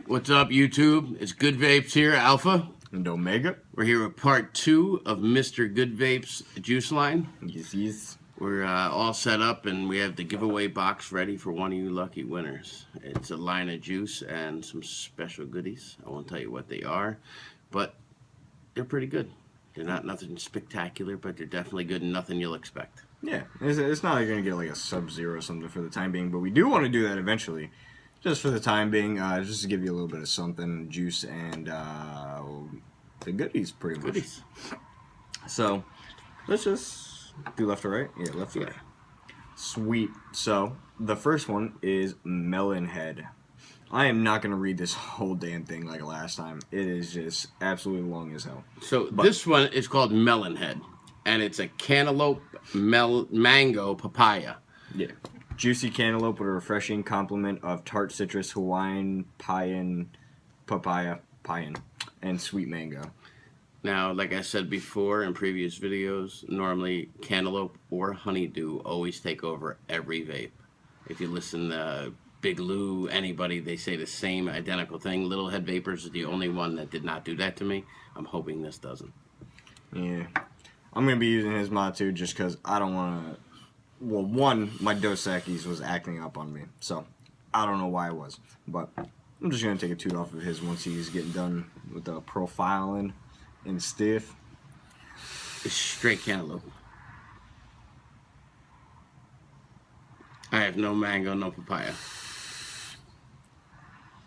What's up, YouTube? It's GoodeVapes here, Alpha. And Omega. We're here with part 2 of Mr. GoodeVapes juice line. Yes. We're all set up, and we have the giveaway box ready for one of you lucky winners. It's a line of juice and some special goodies. I won't tell you what they are, but they're pretty good. They're not nothing spectacular, but they're definitely good and nothing you'll expect. Yeah, it's not like you're going to get like a Sub-Zero or something for the time being, but we do want to do that eventually. Just for the time being, just to give you a little bit of something, juice and the goodies, pretty much. Goodies. So, let's just do left to right? Yeah, left to right. Sweet. So, the first one is Melon Head. I am not going to read this whole damn thing like last time. It is just absolutely long as hell. So, this one is called Melon Head, and it's a cantaloupe mango papaya. Yeah. Juicy cantaloupe with a refreshing complement of tart citrus, Hawaiian, papaya, and sweet mango. Now, like I said before in previous videos, normally cantaloupe or honeydew always take over every vape. If you listen to Big Lou, anybody, they say the same identical thing. Little Head Vapers is the only one that did not do that to me. I'm hoping this doesn't. Yeah. I'm going to be using his mod too just because I don't want to... Well, one, my Dos Equis was acting up on me, so I don't know why it was. But I'm just going to take a toot off of his once he's getting done with the profiling and stiff. It's straight cantaloupe. I have no mango, no papaya.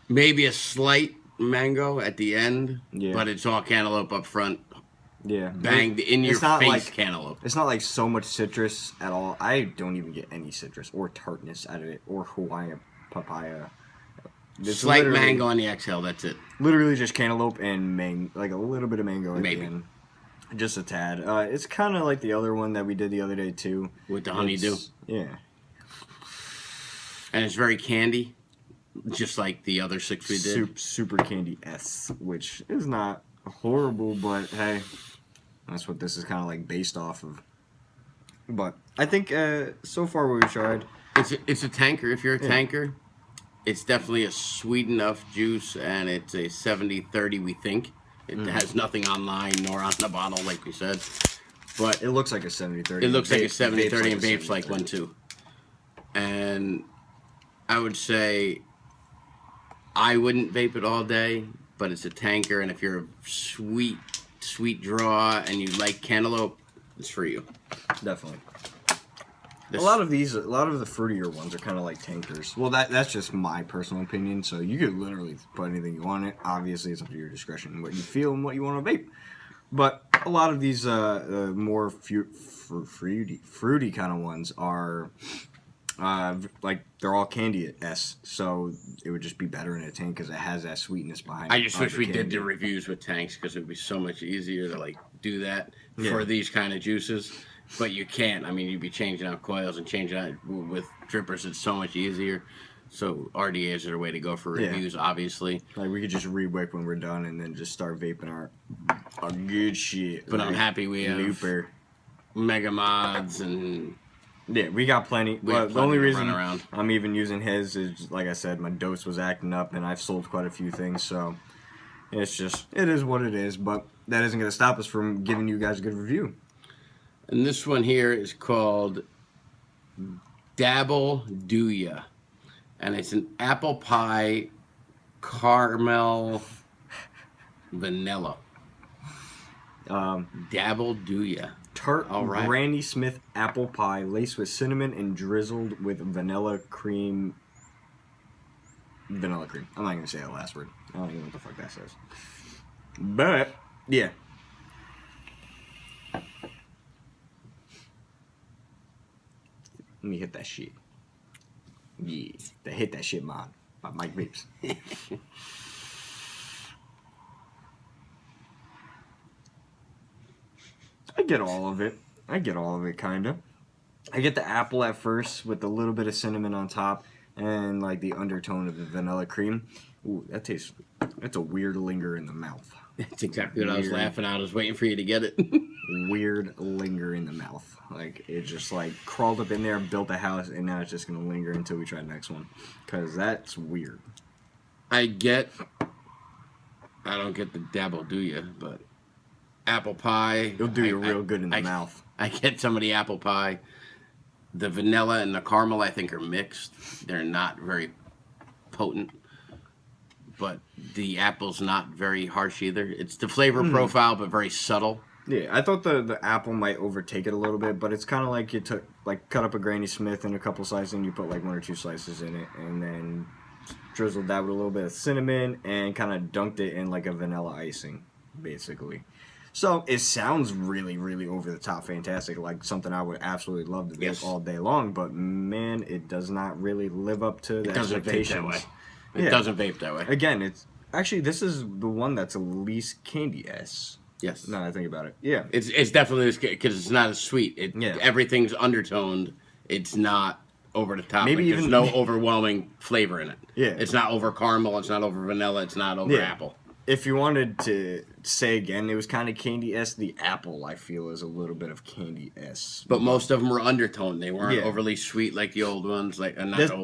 Maybe a slight mango at the end, but it's all cantaloupe up front. Yeah. Banged in your face cantaloupe. It's not like so much citrus at all. I don't even get any citrus or tartness out of it or Hawaiian papaya. It's slight mango on the exhale, that's it. Literally just cantaloupe and like a little bit of mango at the end. Just a tad. It's kind of like the other one that we did the other day too. With the honeydew. Yeah. And it's very candy, just like the other 6 we did. Super candy S, which is not horrible, but hey, that's what this is kind of like based off of. But I think so far what we've tried, it's a tanker. If you're a tanker, it's definitely a sweet enough juice, and it's a 70-30. We think it has nothing online nor on the bottle, like we said. But it looks like a 70-30. It looks like a 70-30, and vapes like one too. And I would say I wouldn't vape it all day, but it's a tanker, and if you're a sweet draw and you like cantaloupe, it's for you. Definitely. A lot of the fruitier ones are kind of like tankers. Well, that's just my personal opinion, so you could literally put anything you want in it. Obviously, it's up to your discretion, what you feel and what you want to vape. But a lot of these more fruity kind of ones are... like they're all candy S, so it would just be better in a tank because it has that sweetness behind it. I just wish we did the reviews with tanks because it would be so much easier to like do that for these kind of juices. But you can't. I mean, you'd be changing out coils and changing out with drippers. It's so much easier. So RDAs are the way to go for reviews, obviously. Like we could just re-wick when we're done and then just start vaping our good shit. But like, I'm happy we have Mega Mods and. Yeah, we got plenty. Well, the only reason I'm even using his is, like I said, my dose was acting up, and I've sold quite a few things, so it's just, it is what it is, but that isn't going to stop us from giving you guys a good review. And this one here is called Dabble Dooyah, and it's an apple pie caramel vanilla. Dabble Dooyah. Tart Granny Smith apple pie laced with cinnamon and drizzled with vanilla cream. I'm not going to say that last word. I don't even know what the fuck that says. But, yeah. Let me hit that shit. Yeah. Hit that shit mod by Mike Vapes. I get all of it. Kind of. I get the apple at first with a little bit of cinnamon on top and like the undertone of the vanilla cream. Ooh, that's a weird linger in the mouth. That's exactly what I was laughing at. I was waiting for you to get it. Weird linger in the mouth. Like, it just like crawled up in there, built a house, and now it's just going to linger until we try the next one. Because that's weird. I don't get the Dabble Dooyah, but apple pie. It'll do you real good in the mouth. I get some of the apple pie. The vanilla and the caramel, I think, are mixed. They're not very potent. But the apple's not very harsh either. It's the flavor profile, but very subtle. Yeah, I thought the apple might overtake it a little bit, but it's kind of like you took cut up a Granny Smith in a couple slices, and you put like 1 or 2 slices in it, and then drizzled that with a little bit of cinnamon, and kind of dunked it in like a vanilla icing, basically. So it sounds really, really over the top, fantastic, like something I would absolutely love to vape all day long. But man, it does not really live up to the expectations. It doesn't vape that way. Again, it's actually this is the one that's least candy-esque. Yes. Now that I think about it. Yeah. It's definitely because it's not as sweet. Everything's undertoned. It's not over the top. Maybe there's no overwhelming flavor in it. Yeah. It's not over caramel. It's not over vanilla. It's not over apple. If you wanted to say again, it was kind of candy-esque. The apple, I feel, is a little bit of candy-esque. But most of them were undertoned. They weren't overly sweet like the old ones. Like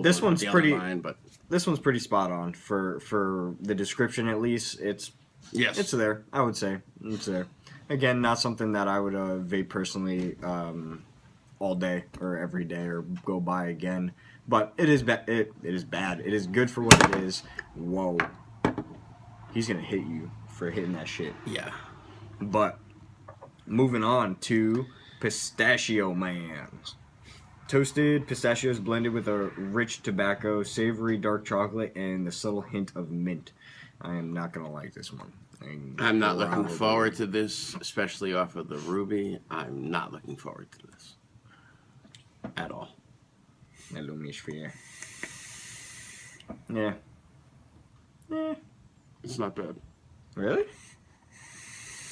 this one's pretty. But this one's pretty spot on for the description at least. It's there. I would say it's there. Again, not something that I would vape personally all day or every day or go buy again. But it is bad. It is bad. It is good for what it is. Whoa. He's going to hit you for hitting that shit. Yeah. But moving on to Pistachio Man. Toasted pistachios blended with a rich tobacco, savory dark chocolate, and the subtle hint of mint. I am not going to like this one. I'm not looking forward to this, especially off of the Ruby. I'm not looking forward to this at all. Hello, Michfier. Yeah. Yeah. It's not bad. Really?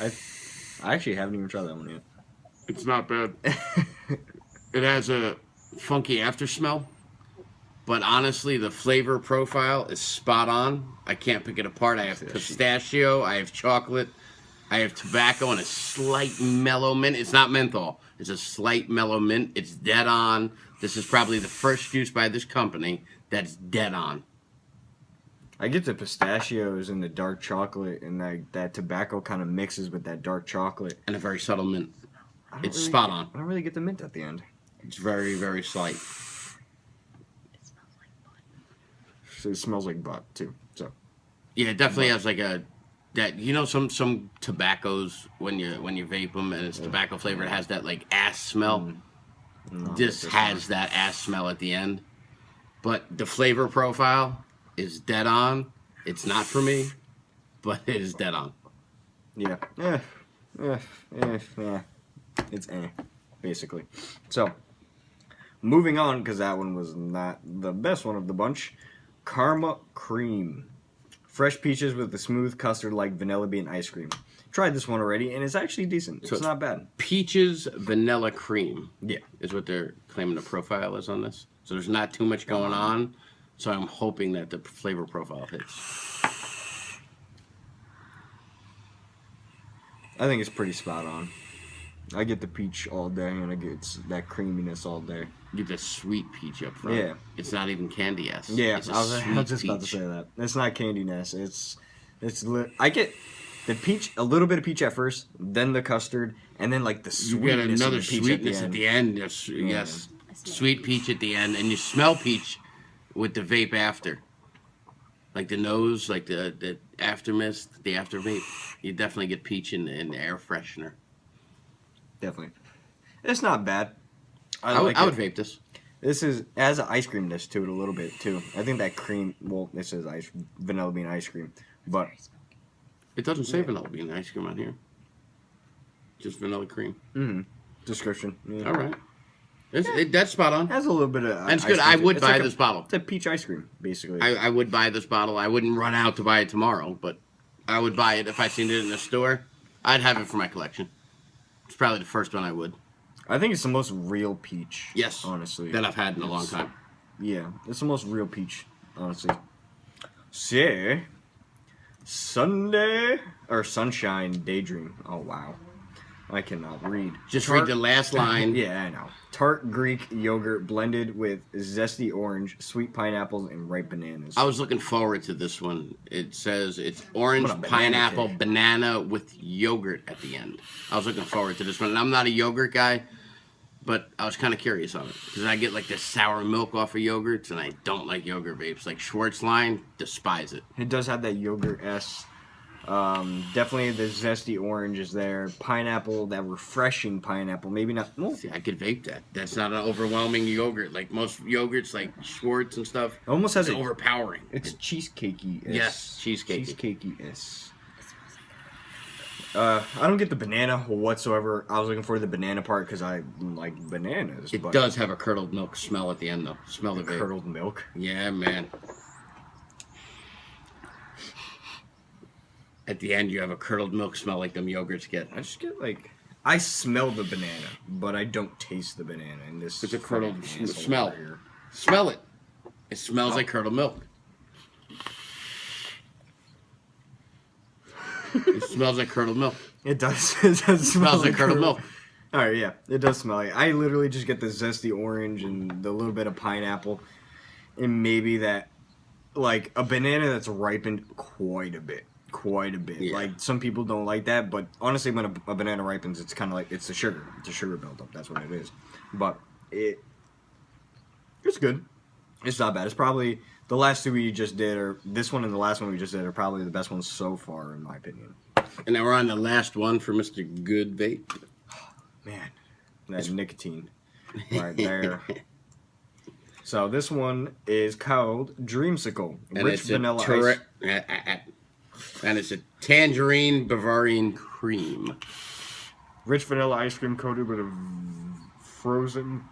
I actually haven't even tried that one yet. It's not bad. It has a funky after smell, but honestly, the flavor profile is spot on. I can't pick it apart. I have pistachio, I have chocolate, I have tobacco, and a slight mellow mint. It's not menthol. It's a slight mellow mint. It's dead on. This is probably the first juice by this company that's dead on. I get the pistachios and the dark chocolate, and that tobacco kind of mixes with that dark chocolate. And a very subtle mint. It's spot on. I don't really get the mint at the end. It's very, very slight. So it smells like butt, too. So yeah, it definitely has like some tobaccos when you vape them and it's tobacco flavored, it has that like ass smell. This has that ass smell at the end. But the flavor profile is dead on. It's not for me, but it is dead on. Yeah. It's basically. So, moving on, because that one was not the best one of the bunch. Karma Cream. Fresh peaches with the smooth custard-like vanilla bean ice cream. Tried this one already, and it's actually decent. It's not bad. Peaches vanilla cream. Yeah. Is what they're claiming the profile is on this. So there's not too much going on. So I'm hoping that the flavor profile hits. I think it's pretty spot on. I get the peach all day, and I get that creaminess all day. You get the sweet peach up front. Yeah. It's not even candy-esque. Yeah, it's I was just about to say that. It's not candy-ness. I get the peach, a little bit of peach at first, then the custard, and then like the sweetness. You get another of the peach sweetness at the end. Yes. Sweet peach at the end, and you smell peach with the vape after. Like the nose, like the after mist, the after vape. You definitely get peach in the air freshener. Definitely. It's not bad. I would vape this. This has an ice creamness to it a little bit too. I think that cream, well, it says vanilla bean ice cream, but it doesn't say vanilla bean ice cream on here. Just vanilla cream. Mm-hmm. Description. Yeah. All right. That's spot on. It has a little bit of. That's good. I would buy this bottle. It's a peach ice cream, basically. I would buy this bottle. I wouldn't run out to buy it tomorrow, but I would buy it if I seen it in the store. I'd have it for my collection. It's probably the first one I would. I think it's the most real peach. Yes. Honestly. That I've had in a long time. Yeah. It's the most real peach, honestly. So, Sunshine Daydream. Oh, wow. I cannot read. Just read the last line. Yeah, I know. Tart Greek yogurt blended with zesty orange, sweet pineapples, and ripe bananas. I was looking forward to this one. It says it's orange, What a banana pineapple, cake. banana with yogurt at the end. I was looking forward to this one. And I'm not a yogurt guy, but I was kind of curious on it. Because I get like this sour milk off of yogurts, and I don't like yogurt vapes. Like Schwartz line, despise it. It does have that yogurt-esque. Definitely the zesty orange is there. Pineapple, that refreshing pineapple. Maybe not. Well, See, I could vape that. That's not an overwhelming yogurt. Like most yogurts, like Schwartz and stuff. it almost has It's a. overpowering. It's cheesecakey. Yes, cheesecake. Cheesecakey. I don't get the banana whatsoever. I was looking for the banana part because I like bananas. It but does have a curdled milk smell at the end, though. Smell the vape. curdled milk. Yeah, man. At the end, you have a curdled milk smell like them yogurts get. I just get like. I smell the banana, but I don't taste the banana in this. It's a curdled fucking asshole smell. over here. Smell it. It smells like curdled milk. It smells like curdled milk. It does. It does smell Smells like curdled milk. All right, yeah, it does smell like. I literally just get the zesty orange and the little bit of pineapple, and maybe that, like a banana that's ripened quite a bit. Yeah. Like some people don't like that, but honestly, when a banana ripens, it's kind of like it's the sugar. It's a sugar buildup. That's what it is. But it's good. It's not bad. It's probably the last two we just did, or this one and the last one we just did, are probably the best ones so far, in my opinion. And now we're on the last one for Mr. GoodeVape. Man, that nicotine right there. So this one is called Dreamsicle, And rich it's vanilla ice. And it's a tangerine Bavarian cream. Rich vanilla ice cream coated with a frozen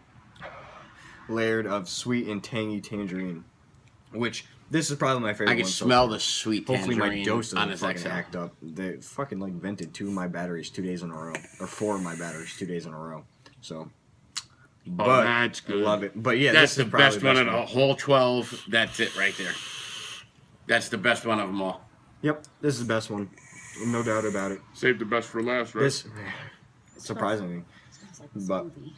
layered of sweet and tangy tangerine. Which this is probably my favorite I can one so smell far. the sweet Hopefully tangerine my dose on doesn't its fucking exhale. act up. They fucking like vented 2 of my batteries 2 days in a row, or 4 of my batteries 2 days in a row. So, but that's good. Love it. But yeah, That's this the is probably best one of the whole 12. That's it right there. That's the best one of them all. Yep, this is the best one, no doubt about it. Save the best for last, right? This, surprisingly, Smells like but smoothie.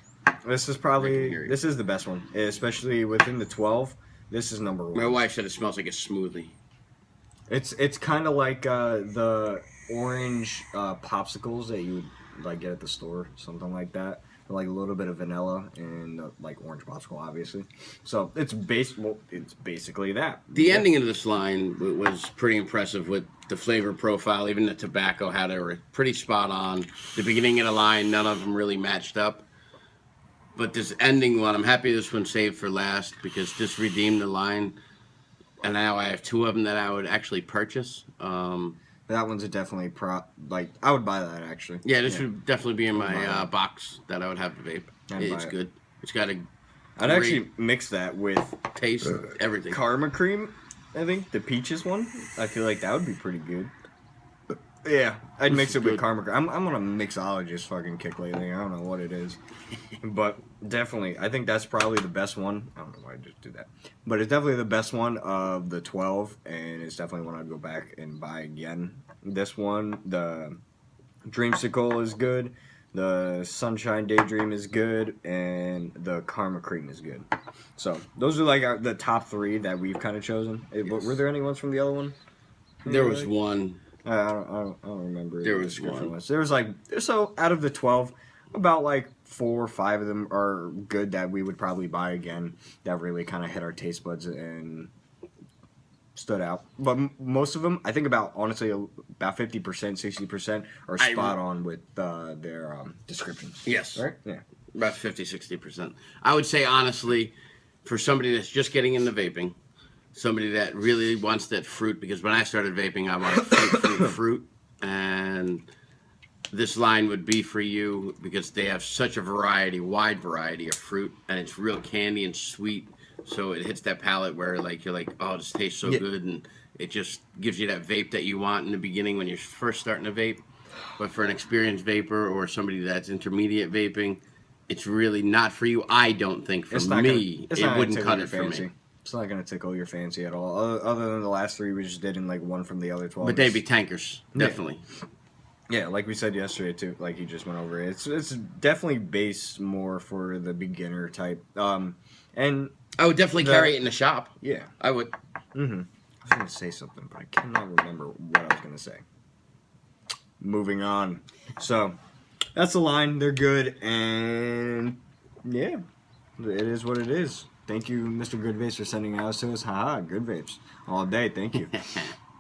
this is I can probably hear you. this is the best one, especially within the 12. This is number My one. wife said it smells like a smoothie. It's kind of like the orange popsicles that you would like get at the store, something like that. Like a little bit of vanilla and like orange popsicle, obviously. So it's basically that. The ending of this line was pretty impressive with the flavor profile. Even the tobacco had it pretty spot on. The beginning of the line, none of them really matched up. But this ending one, I'm happy this one saved for last because this redeemed the line. And now I have 2 of them that I would actually purchase. That one's a definitely like I would buy that actually. Yeah, this would definitely be in buy my that. box that I would have the vape. I'd buy It's it. good. It's got a I'd actually mix that with taste, everything. Karma Cream. I think the peaches one. I feel like that would be pretty good. Yeah, I'd This mix is it with good. Karma Cream. I'm on a mixologist fucking kick lately. I don't know what it is, but definitely, I think that's probably the best one. I don't know why I just did that, but it's definitely the best one of the 12, and it's definitely one I'd go back and buy again. This one, the Dreamsicle is good. The Sunshine Daydream is good, and the Karma Cream is good. So those are like the top 3 that we've kind of chosen. Were there any ones from the other one? There was one. I don't remember. There the was description one. There was like so out of the 12, about like 4 or 5 of them are good that we would probably buy again. That really kind of hit our taste buds and stood out. But most of them, I think honestly about 50%, 60% are spot on with their descriptions. Yes. Right? Yeah. About 50-60%. I would say, honestly, for somebody that's just getting into vaping, somebody that really wants that fruit, because when I started vaping, I wanted fruit, and this line would be for you because they have such a wide variety of fruit, and it's real candy and sweet, so it hits that palate where like you're like, oh, this tastes so good, and it just gives you that vape that you want in the beginning when you're first starting to vape. But for an experienced vapor or somebody that's intermediate vaping, it's really not for you. I don't think for me, it wouldn't cut it for me. It's not going to tickle your fancy at all, other than the last 3 we just did and like one from the other 12. But they'd be tankers, definitely. Yeah, like we said yesterday too, like you just went over it. It's definitely based more for the beginner type. And I would definitely carry it in the shop. Yeah. I would. Mm-hmm. I was gonna say something, but I cannot remember what I was gonna say. Moving on. So that's the line. They're good, and yeah, it is what it is. Thank you, Mr. GoodeVapes, for sending out to us. Haha, GoodeVapes all day. Thank you.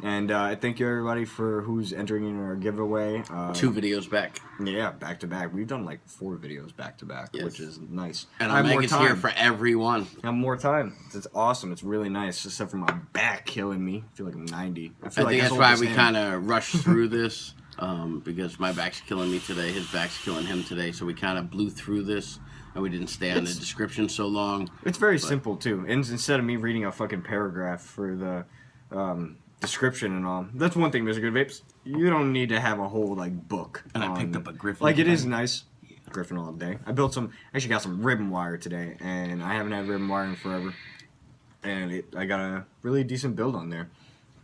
And thank you, everybody, for who's entering in our giveaway. 2 videos back. Yeah, back to back. We've done like 4 videos back to back, Yes. which is nice. And I'm here for everyone. I have more time. It's awesome. It's really nice, except for my back killing me. I feel like I'm 90. I think that's why we kind of rushed through this, because my back's killing me today. His back's killing him today. So we kind of blew through this, and we didn't stay on the description so long. It's very simple, too. And instead of me reading a fucking paragraph for the description and all, that's one thing, Mr. GoodeVapes. You don't need to have a whole, like, book. And I picked up a Griffin. Like, it is nice. Yeah. Griffin all day. I actually got some ribbon wire today, and I haven't had ribbon wire in forever. And I got a really decent build on there.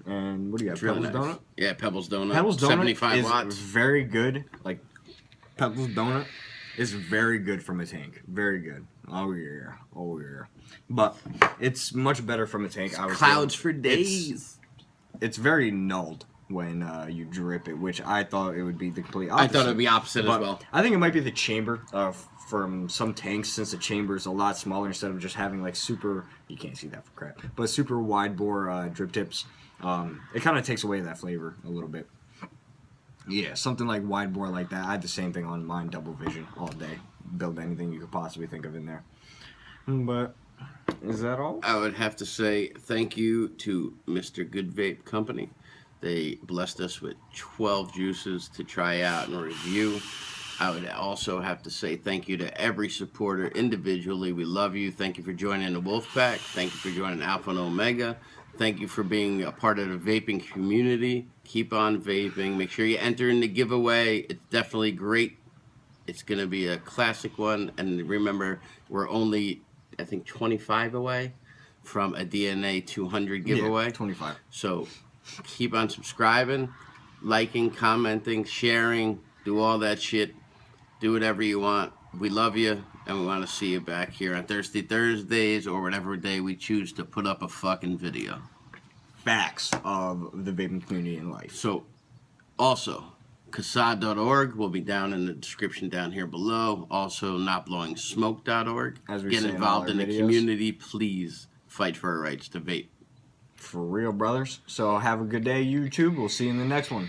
And what do you got? It's really Pebbles nice. Donut? Yeah, Pebbles Donut. Pebbles Donut 75 is watts. very good. Like, Pebbles Donut is very good from a tank. Very good. Oh, yeah. Oh, yeah. But it's much better from a tank. Clouds for days. It's very nulled when you drip it, which I thought it would be the complete opposite. I thought it would be opposite as well. I think it might be the chamber from some tanks, since the chamber is a lot smaller instead of just having like super, you can't see that for crap, but super wide bore drip tips. It kind of takes away that flavor a little bit. Yeah, something like wide bore like that. I had the same thing on mine, double vision all day. Build anything you could possibly think of in there. But is that all? I would have to say thank you to Mr. GoodeVape Company. They blessed us with 12 juices to try out and review. I would also have to say thank you to every supporter individually. We love you. Thank you for joining the Wolfpack. Thank you for joining Alpha and Omega. Thank you for being a part of the vaping community. Keep on vaping. Make sure you enter in the giveaway. It's definitely great. It's going to be a classic one. And remember, we're only, I think, 25 away from a DNA 200 giveaway. Yeah, 25. So keep on subscribing, liking, commenting, sharing, do all that shit. Do whatever you want. We love you, and we want to see you back here on Thursdays or whatever day we choose to put up a fucking video. Facts of the vaping community in life. So, also, CASAD.org will be down in the description down here below. Also, notblowingsmoke.org. As we Get say in all involved our in the videos. community. Please fight for our rights to vape. For real, brothers. So have a good day, YouTube. We'll see you in the next one.